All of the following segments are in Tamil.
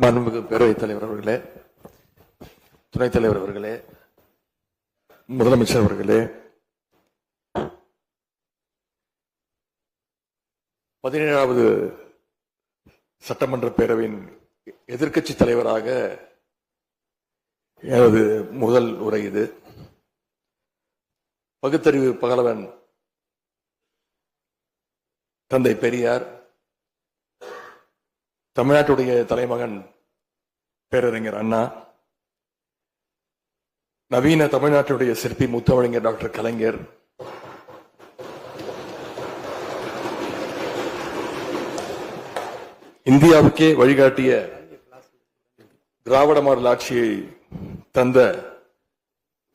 மாண்புமிகு பேரவைத் தலைவர் அவர்களே, துணைத் தலைவர் அவர்களே, முதலமைச்சர் அவர்களே, 17வது சட்டமன்ற பேரவையின் எதிர்க்கட்சி தலைவராக எனது முதல் உரை இது. பகுத்தறிவு பகலவன் தந்தை பெரியார், தமிழ்நாட்டுடைய தலைமகன் பேரறிஞர் அண்ணா, நவீன தமிழ்நாட்டுடைய சிற்பி முத்தமிழறிஞர் டாக்டர் கலைஞர், இந்தியாவுக்கே வழிகாட்டிய திராவிட மாடல் ஆட்சியை தந்த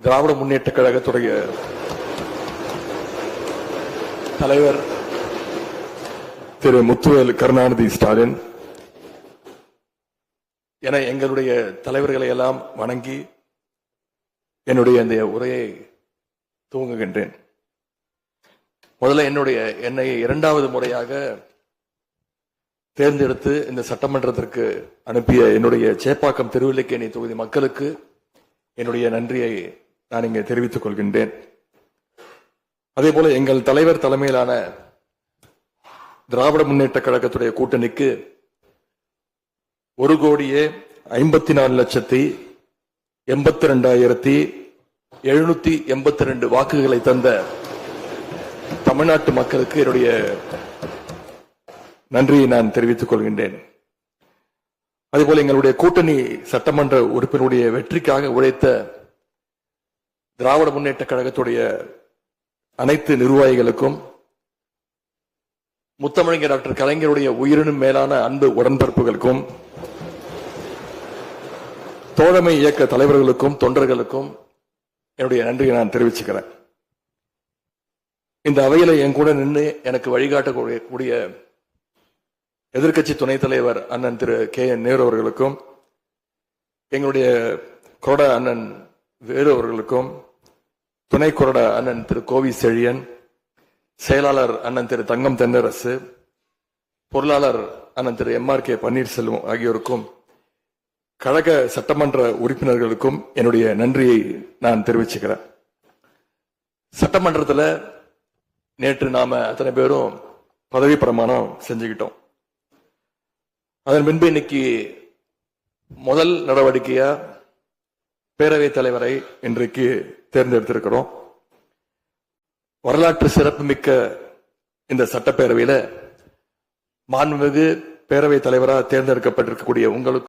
திராவிட முன்னேற்ற கழகத்துடைய தலைவர் திரு முத்துவேல் கருணாநிதி ஸ்டாலின் என எங்களுடைய தலைவர்களை எல்லாம் வணங்கி என்னுடைய இந்த உரையை துவங்குகின்றேன். முதல்ல என்னை 2வது முறையாக தேர்ந்தெடுத்து இந்த சட்டமன்றத்திற்கு அனுப்பிய என்னுடைய சேப்பாக்கம் திருவல்லிக்கேணி தொகுதி மக்களுக்கு என்னுடைய நன்றியை நான் இங்கே தெரிவித்துக் கொள்கின்றேன். அதே போல எங்கள் தலைவர் தலைமையிலான திராவிட முன்னேற்ற கழகத்துடைய கூட்டணிக்கு 1,52,82,782 வாக்குகளை தந்த தமிழ்நாட்டு மக்களுக்கு என்னுடைய நன்றியை நான் தெரிவித்துக் கொள்கின்றேன். அதேபோல எங்களுடைய கூட்டணி சட்டமன்ற உறுப்பினருடைய வெற்றிக்காக உழைத்த திராவிட முன்னேற்ற கழகத்துடைய அனைத்து நிர்வாகிகளுக்கும், முத்தமிழறிஞர் டாக்டர் கலைஞருடைய உயிரினும் மேலான அன்பு உடன்பிறப்புகளுக்கும், தோழமை இயக்க தலைவர்களுக்கும் தொண்டர்களுக்கும் என்னுடைய நன்றியை நான் தெரிவிச்சுக்கிறேன். இந்த அவையில என் கூட நின்று எனக்கு வழிகாட்டக்கூடிய எதிர்க்கட்சி துணைத் தலைவர் அண்ணன் திரு KN நேரு அவர்களுக்கும், எங்களுடைய கொறடா அண்ணன் வேறு அவர்களுக்கும், துணை கொறடா அண்ணன் திரு கோவி செழியன், செயலாளர் அண்ணன் திரு தங்கம் தென்னரசு, பொருளாளர் அண்ணன் திரு MRK பன்னீர்செல்வம் ஆகியோருக்கும், கழக சட்டமன்ற உறுப்பினர்களுக்கும் என்னுடைய நன்றியை நான் தெரிவிச்சுக்கிறேன். சட்டமன்றத்தில் நேற்று நாம அத்தனை பேரும் பதவி பிரமாணம் செஞ்சுக்கிட்டோம். அதன் பின்பு இன்னைக்கு முதல் நடவடிக்கையா பேரவைத் தலைவரை இன்றைக்கு தேர்ந்தெடுத்திருக்கிறோம். வரலாற்று சிறப்புமிக்க இந்த சட்டப்பேரவையில மாண்புமிகு பேரவைத் தலைவராக தேர்ந்தெடுக்கப்பட்டிருக்கக்கூடிய உங்களுக்கு